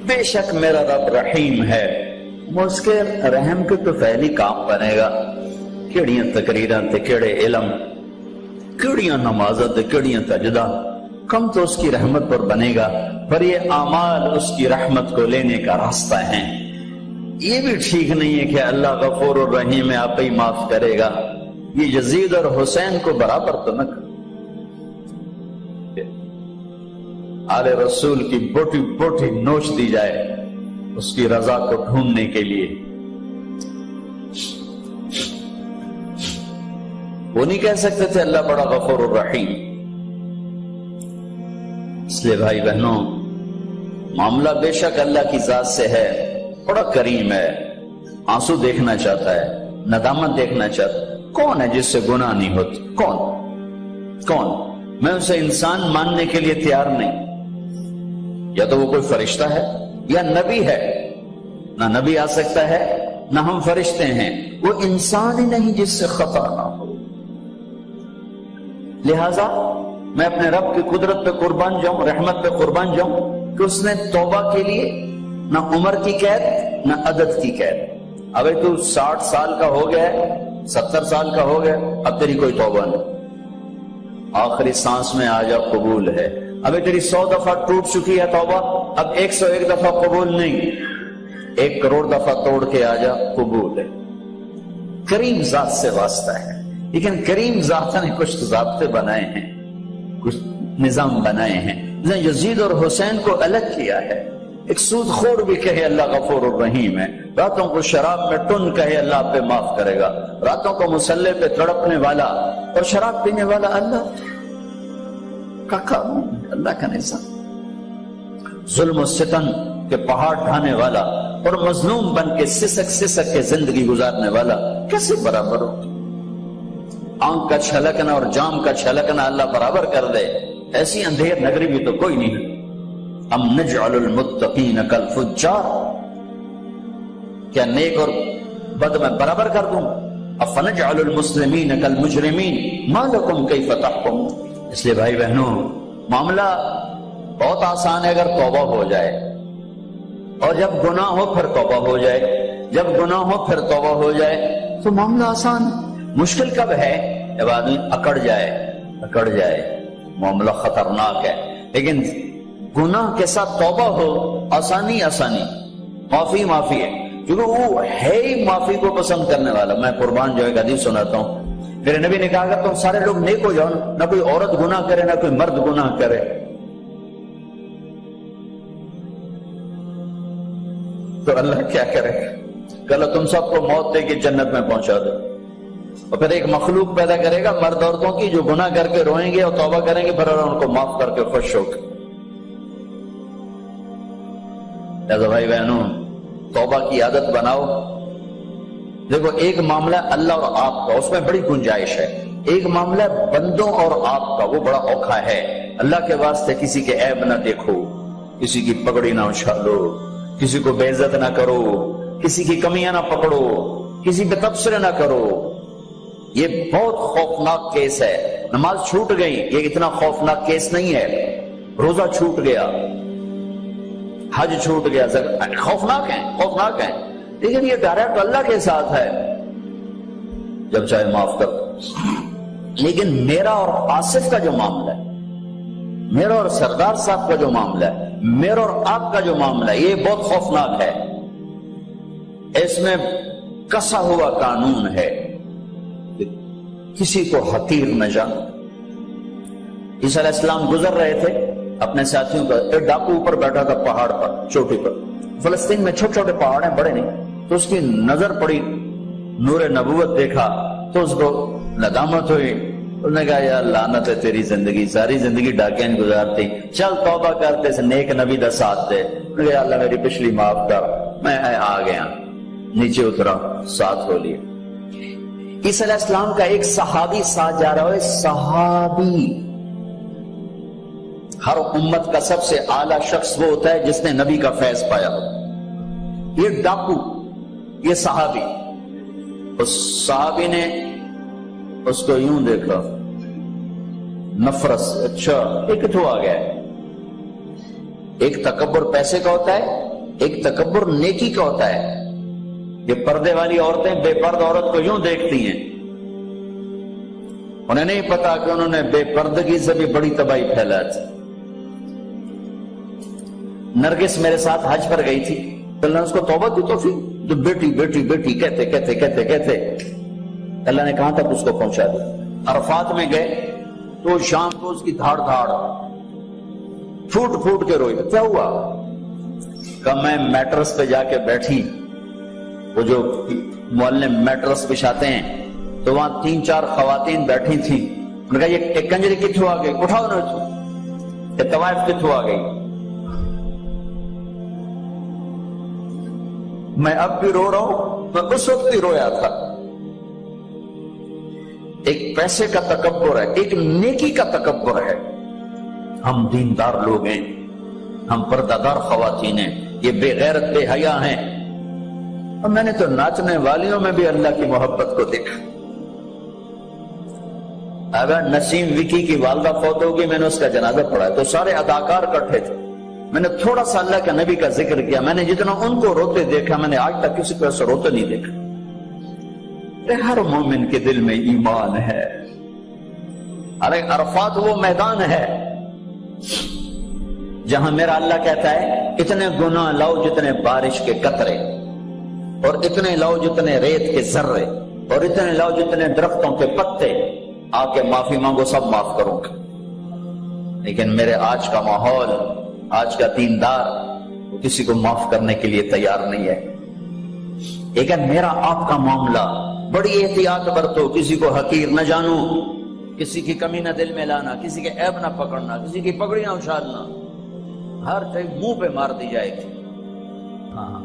بے شک میرا رب رحیم ہے، اس کے رحم کے تو فعلی کام بنے گا، کیڑیاں تقریراں تے کیڑے علم، کیڑیاں نمازاں تے کیڑیاں سجدہ، کم تو اس کی رحمت پر بنے گا، پر یہ اعمال اس کی رحمت کو لینے کا راستہ ہیں۔ یہ بھی ٹھیک نہیں ہے کہ اللہ غفور الرحیم ہے، آپ ہی معاف کرے گا، یہ یزید اور حسین کو برابر تو نہ آل رسول کی بوٹی بوٹی نوچ دی جائے اس کی رضا کو ڈھونڈنے کے لیے۔ وہ نہیں کہہ سکتے تھے اللہ بڑا غفور الرحیم۔ اس لیے بھائی بہنوں، معاملہ بے شک اللہ کی ذات سے ہے، بڑا کریم ہے، آنسو دیکھنا چاہتا ہے، ندامت دیکھنا چاہتا ہے۔ کون ہے جس سے گناہ نہیں ہوتی؟ کون؟ میں اسے انسان ماننے کے لیے تیار نہیں، یا تو وہ کوئی فرشتہ ہے یا نبی ہے، نہ نبی آ سکتا ہے نہ ہم فرشتے ہیں، وہ انسان ہی نہیں جس سے خطا نہ ہو۔ لہذا میں اپنے رب کی قدرت پہ قربان جاؤں، رحمت پہ قربان جاؤں کہ اس نے توبہ کے لیے نہ عمر کی قید نہ عدد کی قید۔ ابھی تو 60 سال کا ہو گیا ہے، 70 سال کا ہو گیا، اب تیری کوئی توبہ نہیں، آخری سانس میں آ جا قبول ہے۔ ابھی تیری 100 دفعہ ٹوٹ چکی ہے توبہ، اب 101 دفعہ قبول نہیں، 1 کروڑ دفعہ توڑ کے آ جا قبول ہے۔ کریم ذات سے واسطہ ہے، لیکن کریم ذات نے کچھ ضابطے بنائے ہیں، کچھ نظام بنائے ہیں۔ یزید اور حسین کو الگ کیا ہے۔ ایک سود خور بھی کہے اللہ غفور الرحیم ہے، راتوں کو شراب میں ٹن کہے اللہ پہ معاف کرے گا، راتوں کو مسلح پہ تڑپنے والا اور شراب پینے والا اللہ کا قانون، اللہ کا نظام۔ ظلم و ستم کے پہاڑ ڈھانے والا اور مظلوم بن کے سسک کے زندگی گزارنے والا کیسے برابر ہو؟ آنکھ کا چھلکنا اور جام کا چھلکنا اللہ برابر کر دے، ایسی اندھیر نگری بھی تو کوئی نہیں ہے۔ ام نجعل المتقین کالفجار، کیا نیک اور بد میں برابر کر دوں؟ افنجعل المسلمین کالمجرمین ما لکم کیف تحکمون۔ اس لیے بھائی بہنوں، معاملہ بہت آسان ہے اگر توبہ ہو جائے، اور جب گناہ ہو پھر توبہ ہو جائے، جب گناہ ہو پھر توبہ ہو جائے تو معاملہ آسان ہے۔ مشکل کب ہے؟ جب آدمی اکڑ جائے، معاملہ خطرناک ہے۔ لیکن گناہ کے ساتھ توبہ ہو، آسانی، معافی ہے، کیونکہ وہ ہے ہی معافی کو پسند کرنے والا۔ میں قربان جو ایک حدیث سناتا ہوں، میرے نبی نے کہا اگر تم سارے لوگ نیک ہو جاؤ، نہ کوئی عورت گناہ کرے نہ کوئی مرد گناہ کرے، تو اللہ کیا کرے؟ کہ تم سب کو موت دے کے جنت میں پہنچا دو، اور پھر ایک مخلوق پیدا کرے گا مرد عورتوں کی جو گناہ کر کے روئیں گے اور توبہ کریں گے، پھر ان کو معاف کر کے خوش ہو کے۔ لہذا بھائی بہنوں، توبہ کی عادت بناؤ۔ دیکھو، ایک معاملہ اللہ اور آپ کا، اس میں بڑی گنجائش ہے۔ ایک معاملہ بندوں اور آپ کا، وہ بڑا اوکھا ہے۔ اللہ کے واسطے کسی کے عیب نہ دیکھو، کسی کی پگڑی نہ اچھالو، کسی کو بے عزت نہ کرو، کسی کی کمیاں نہ پکڑو، کسی پہ تبصرے نہ کرو۔ یہ بہت خوفناک کیس ہے۔ نماز چھوٹ گئی، یہ اتنا خوفناک کیس نہیں ہے۔ روزہ چھوٹ گیا، حج چھوٹ گیا، خوفناک ہے، لیکن یہ ڈائریکٹ اللہ کے ساتھ ہے، جب چاہے معاف کر دو۔ لیکن میرا اور آصف کا جو معاملہ ہے، میرا اور سردار صاحب کا جو معاملہ ہے، میرا اور آپ کا جو معاملہ ہے، یہ بہت خوفناک ہے۔ اس میں کسا ہوا قانون ہے، کسی کو حقیر نہ جانو۔ عیسیٰ علیہ السلام گزر رہے تھے اپنے ساتھیوں کا، ایک ڈاکو اوپر بیٹھا تھا پہاڑ پر، چوٹی پر۔ فلسطین میں چھوٹے چھوٹے پہاڑ ہیں، بڑے نہیں، تو اس کی نظر پڑی، نور نبوت دیکھا تو اس کو ندامت ہوئی۔ اس نے کہا یا لعنت ہے تیری زندگی، ساری زندگی ڈاکیاں گزارتی، چل توبہ کرتے سے نیک نبی دا ساتھ دے۔ یا اللہ میری پچھلی معاف کر، میں آ گیا، نیچے اترا، ساتھ ہو لیا۔ عیسیٰ علیہ السلام کا ایک صحابی ساتھ جا رہا ہے، صحابی۔ ہر امت کا سب سے اعلیٰ شخص وہ ہوتا ہے جس نے نبی کا فیض پایا ہو۔ یہ ڈاکو، یہ صحابی، اس صحابی نے اس کو یوں دیکھا، نفرت سے، اچھا یہ کتوں آ گیا ہے؟ ایک تکبر پیسے کا ہوتا ہے، ایک تکبر نیکی کا ہوتا ہے۔ یہ پردے والی عورتیں بے پرد عورت کو یوں دیکھتی ہیں، انہیں نہیں پتا کہ انہوں نے بے پردگی سے بھی بڑی تباہی پھیلا تھی۔ نرگس میرے ساتھ حج پر گئی تھی، اللہ نے اس کو توبہ دی توفیق، تو بیٹی بیٹی بیٹی کہتے کہتے کہتے کہتے اللہ نے کہاں تک اس کو پہنچا دیا۔ عرفات میں گئے تو شام کو اس کی دھاڑ دھاڑ پھوٹ پھوٹ کے روئی۔ کیا ہوا؟ کہ میں میٹرس پہ جا کے بیٹھی، وہ جو معلم میٹرس بچھاتے ہیں تو وہاں 3-4 خواتین بیٹھی تھیں، انہوں نے کہا یہ کنجری کتھوں آ گئی، اٹھاؤ نہ یہ طوائف کتھوں آ گئی۔ میں اب بھی رو رہا ہوں، میں اس وقت ہی رویا تھا۔ ایک پیسے کا تکبر ہے، ایک نیکی کا تکبر ہے۔ ہم دیندار لوگ ہیں، ہم پردہ دار خواتین ہیں، یہ بے غیرت بے حیا ہیں۔ اور میں نے تو ناچنے والیوں میں بھی اللہ کی محبت کو دیکھا۔ اگر نسیم وکی کی والدہ فوت ہوگی، میں نے اس کا جنازہ پڑھا تو سارے اداکار اکٹھے تھے، میں نے تھوڑا سا اللہ کے نبی کا ذکر کیا۔ میں نے جتنا ان کو روتے دیکھا، میں نے آج تک کسی کو ایسا روتے نہیں دیکھا۔ ہر مومن کے دل میں ایمان ہے۔ ارے عرفات وہ میدان ہے جہاں میرا اللہ کہتا ہے اتنے گناہ لاؤ جتنے بارش کے قطرے، اور اتنے لاؤ جتنے ریت کے ذرے، اور اتنے لاؤ جتنے درختوں کے پتے، آ کے معافی مانگو، سب معاف کروں گا۔ لیکن میرے آج کا ماحول، آج کا دیندار وہ کسی کو معاف کرنے کے لیے تیار نہیں ہے۔ لیکن میرا آپ کا معاملہ بڑی احتیاط برتو، کسی کو حقیر نہ جانو، کسی کی کمی نہ دل میں لانا، کسی کے عیب نہ پکڑنا، کسی کی پگڑی نہ اچھالنا، ہر چیز منہ پہ مار دی جائے گی۔ ہاں،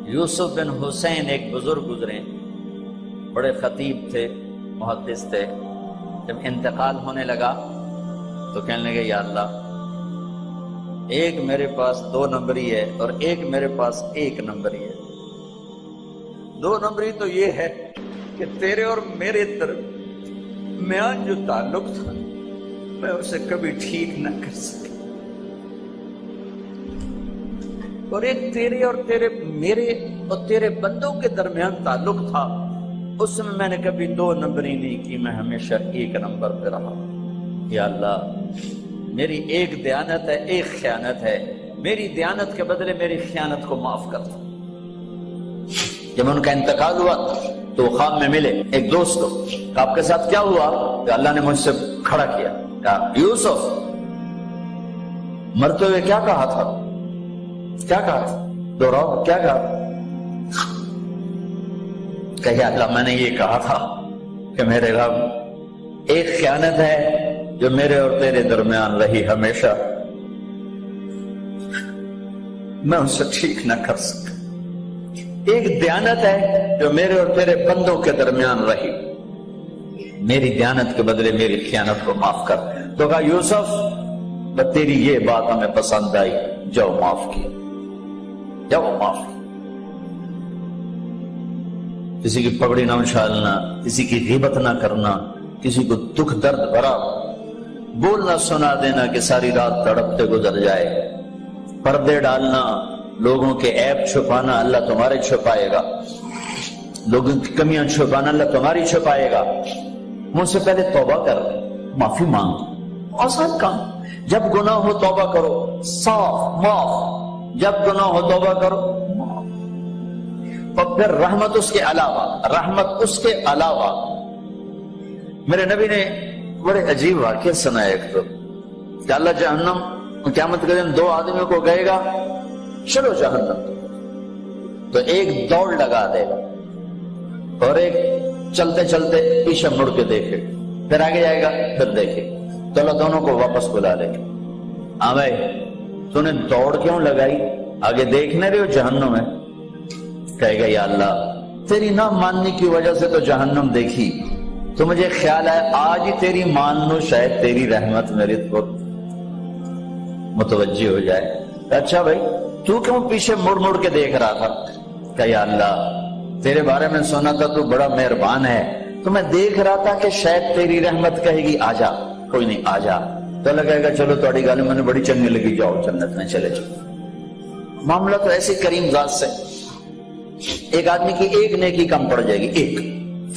یوسف بن حسین ایک بزرگ گزرے، بڑے خطیب تھے، محدث تھے۔ جب انتقال ہونے لگا تو کہنے لگے یا اللہ، ایک میرے پاس 2 نمبری ہے اور ایک میرے پاس 1 نمبری ہے۔ 2 نمبری تو یہ ہے کہ تیرے اور میرے درمیان جو تعلق تھا میں اسے کبھی ٹھیک نہ کر سکا، اور ایک تیرے اور میرے اور تیرے بندوں کے درمیان تعلق تھا، اس میں نے کبھی 2 نمبری نہیں کی، میں ہمیشہ 1 نمبر پہ رہا۔ یا اللہ، میری ایک دیانت ہے، ایک خیانت ہے، میری دیانت کے بدلے میری خیانت کو معاف کر دو۔ جب ان کا انتقال ہوا تو خواب میں ملے ایک دوست کو، کہ آپ کے ساتھ کیا ہوا؟ کہ اللہ نے مجھ سے کھڑا کیا، کہا یوسف مرتے ہوئے کیا کہا تھا؟ کیا کہا تھا؟ دوہراؤ، کیا کہا؟ کہ یا اللہ، میں نے یہ کہا تھا کہ میرے رب، ایک خیانت ہے جو میرے اور تیرے درمیان رہی ہمیشہ، میں اسے ٹھیک نہ کر سکا۔ ایک دیانت ہے جو میرے اور تیرے بندوں کے درمیان رہی، میری دیانت کے بدلے میری خیانت کو معاف کر۔ تو کہا یوسف، تیری یہ بات ہمیں پسند آئی، جاؤ معاف کیا، جاؤ معاف کیا۔ کسی کی پگڑی نہ اچھالنا، کسی کی غیبت نہ کرنا، کسی کو دکھ درد بھرا بولنا سنا دینا کہ ساری رات تڑپتے گزر جائے، پردے ڈالنا، لوگوں کے عیب چھپانا، اللہ تمہارے چھپائے گا، لوگوں کی کمیاں چھپانا، اللہ تمہاری چھپائے گا۔ مجھ سے پہلے توبہ کر، معافی مانگ، آسان کام۔ جب گناہ ہو توبہ کرو، صاف معاف، جب گناہ ہو توبہ کرو معاف۔ اور پھر رحمت اس کے علاوہ، رحمت اس کے علاوہ میرے نبی نے بڑے عجیب واقعہ سنایا ایک تو، کہ اللہ جہنم قیامت کے دن 2 آدمیوں کو کہے گا چلو جہنم، تو ایک دوڑ لگا دے گا اور ایک چلتے چلتے پیچھے مڑ کے دیکھے، پھر آگے جائے گا، پھر دیکھے، تو اللہ دونوں کو واپس بلا لے گا۔ ہاں بھائی، تو نے دوڑ کیوں لگائی؟ آگے دیکھنے رہے ہو جہنم ہے؟ کہے گا یا اللہ، تیری نہ ماننے کی وجہ سے تو جہنم دیکھی، تو مجھے خیال ہے آج ہی تیری مان لو، شاید تیری رحمت میرے پر متوجہ ہو جائے۔ اچھا بھائی، تو کیوں پیچھے مڑ مڑ کے دیکھ رہا تھا؟ کہ یا اللہ، تیرے بارے میں سنا تھا تو بڑا مہربان ہے، تو میں دیکھ رہا تھا کہ شاید تیری رحمت کہے گی آ جا۔ کوئی نہیں، آ جا، تو اللہ کہے گا چلو تھوڑی گل میں نے بڑی چنگی لگی، جاؤ جنت میں چلے جاؤ۔ معاملہ تو ایسے کریم ذات سے، ایک آدمی کی ایک نیکی کم پڑ جائے گی، ایک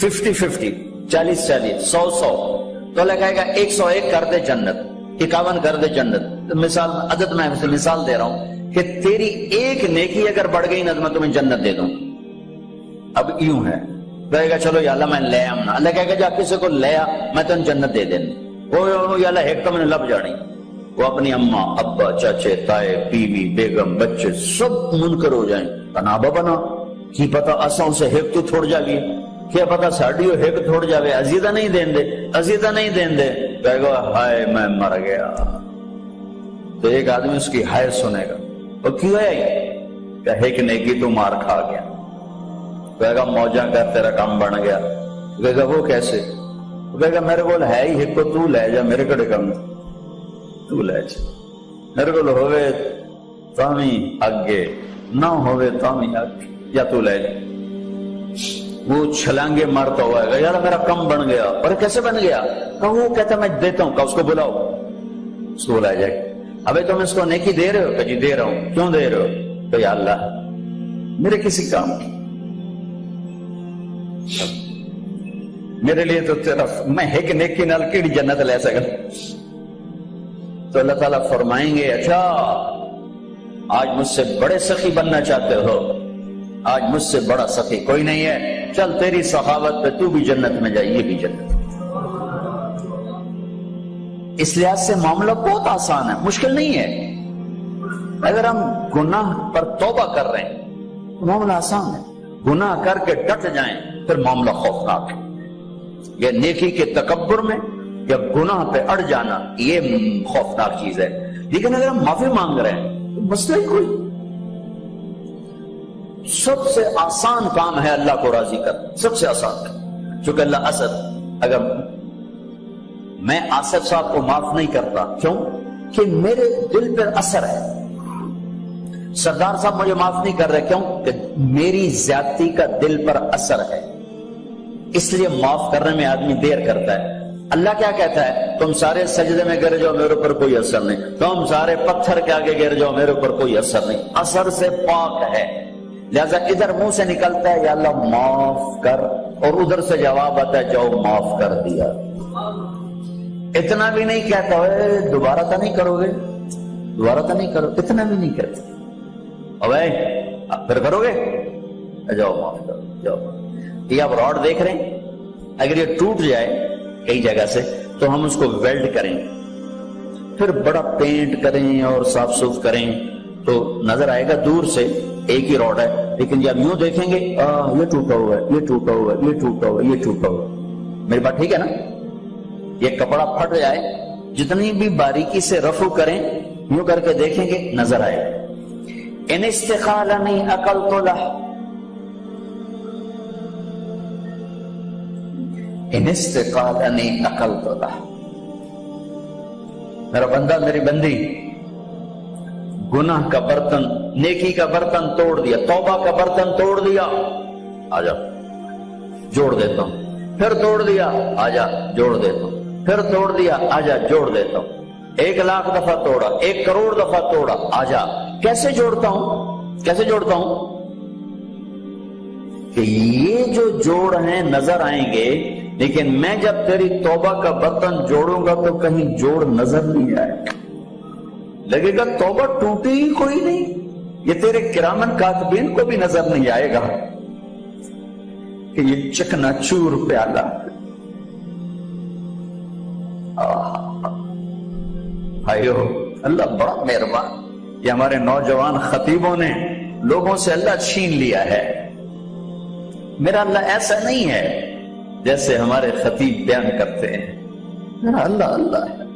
50-50، 40-40، 100-100، تو اللہ کہے گا 101 کر دے جنت، 51 کر دے جنت۔ مثال عدد میں مثال دے رہا ہوں کہ تیری ایک نیکی اگر بڑھ گئی نا تو میں تمہیں جنت دے دوں۔ اب یوں ہے، کہے گا چلو یا اللہ میں لے آؤں نا، اللہ کہے گا جا کسی کو لے آ میں تمہیں جنت دے دیں۔ وہ یا اللہ ایک تو میں نے لب جانی، وہ اپنی اماں ابا چاچے تائے بیوی بیگم بچے سب منکر ہو جائیں، تنابہ بنا کی پتا اساں سے ہیک تو تھوڑ جا گئی، کیا پتا ساڑیو ہیک تھوڑ جاوے، عزیزہ نہیں دین دے، عزیزہ نہیں دین دے، کہے گا ہائے میں مر گیا۔ تو ایک آدمی اس کی ہائے سنے گا، وہ کیوں ہے کہے کہ نیکی تو مار کھا گیا، کہے گا موجہ کر تیرا کام بن گیا، کہے گا وہ کیسے، کہے گا میرے کو ہے ہی ایک کو تو لے جا، میرے کڑے کم تو لے جا، میرے کو ہوئے تامی اگے نہ ہوئے تامی اگے، یا تو لے جا۔ وہ چھلانگے مارتا ہوا ہے یار میرا کم بن گیا، اور کیسے بن گیا، کہا وہ کہتا میں دیتا ہوں، کہا اس کو بلاؤ، اس کو بلایا جائے۔ ابھی تم اس کو نیکی دے رہے ہو، کہ جی دے رہا ہوں، کیوں دے رہے ہو، کہ یا اللہ میرے کسی کام کی، میرے لیے تو تیرا میں ایک نیکی نال کیڑی جنت لے سکا۔ تو اللہ تعالیٰ فرمائیں گے اچھا آج مجھ سے بڑے سخی بننا چاہتے ہو، آج مجھ سے بڑا سخی کوئی نہیں ہے، چل تیری سخاوت پہ تو بھی جنت میں جائے، یہ بھی جنت۔ اس لحاظ سے معاملہ بہت آسان ہے، مشکل نہیں ہے۔ اگر ہم گناہ پر توبہ کر رہے ہیں تو معاملہ آسان ہے، گناہ کر کے ڈٹ جائیں پھر معاملہ خوفناک ہے۔ یہ نیکی کے تکبر میں یا گناہ پہ اڑ جانا یہ خوفناک چیز ہے، لیکن اگر ہم معافی مانگ رہے ہیں تو مسئلہ ہی کوئی، سب سے آسان کام ہے اللہ کو راضی کر، سب سے آسان کام۔ چونکہ اللہ اسد، اگر میں آصف صاحب کو معاف نہیں کرتا، کیوں کہ میرے دل پر اثر ہے، سردار صاحب مجھے معاف نہیں کر رہے، کیوں کہ میری زیادتی کا دل پر اثر ہے، اس لیے معاف کرنے میں آدمی دیر کرتا ہے۔ اللہ کیا کہتا ہے، تم سارے سجدے میں گر جاؤ میرے اوپر کوئی اثر نہیں، تم سارے پتھر کے آگے گر جاؤ میرے اوپر کوئی اثر نہیں، اثر سے پاک ہے۔ لہذا ادھر منہ سے نکلتا ہے یا اللہ معاف کر، اور ادھر سے جواب آتا ہے جاؤ معاف کر دیا۔ اتنا بھی نہیں کہتا ہے دوبارہ تو نہیں کرو گے، دوبارہ تو نہیں کرو، اتنا بھی نہیں کہتا، اب پھر کرو گے، جاؤ معاف کرو جاؤ۔ یہ آپ راڈ دیکھ رہے ہیں، اگر یہ ٹوٹ جائے کئی جگہ سے تو ہم اس کو ویلڈ کریں، پھر بڑا پینٹ کریں اور صاف صوف کریں تو نظر آئے گا دور سے ایک ہی راڈ ہے، لیکن جب یوں دیکھیں گے یہ ٹوٹا ہوا ہے، یہ ٹوٹا ہوا ہے، یہ ٹوٹا ہوا ہے، یہ ٹوٹا ہوا ہے۔ میری بات ٹھیک ہے نا؟ یہ کپڑا پھٹ جائے، جتنی بھی باریکی سے رفو کریں یوں کر کے دیکھیں گے نظر آئے گا۔ ان استقالنی عقلت لہ، ان استقالنی عقلت لہ، میرا بندہ میری بندی گناہ کا برتن نیکی کا برتن توڑ دیا، توبہ کا برتن توڑ دیا، آجا جوڑ دیتا ہوں، پھر توڑ دیا آجا جوڑ دیتا ہوں، پھر توڑ دیا آجا جوڑ دیتا ہوں، 1,00,000 دفعہ توڑا، 1 کروڑ دفعہ توڑا، آجا کیسے جوڑتا ہوں، کیسے جوڑتا ہوں کہ یہ جو جوڑ ہیں نظر آئیں گے، لیکن میں جب تیری توبہ کا برتن جوڑوں گا تو کہیں جوڑ نظر نہیں آئے، لگے گا توبہ ٹوٹی ہی کوئی نہیں، یہ تیرے کرامن کاتبین کو بھی نظر نہیں آئے گا کہ یہ چکنا چور پیالہ۔ بھائیو اللہ بڑا مہربان، یہ ہمارے نوجوان خطیبوں نے لوگوں سے اللہ چھین لیا ہے۔ میرا اللہ ایسا نہیں ہے جیسے ہمارے خطیب بیان کرتے ہیں، میرا اللہ اللہ ہے،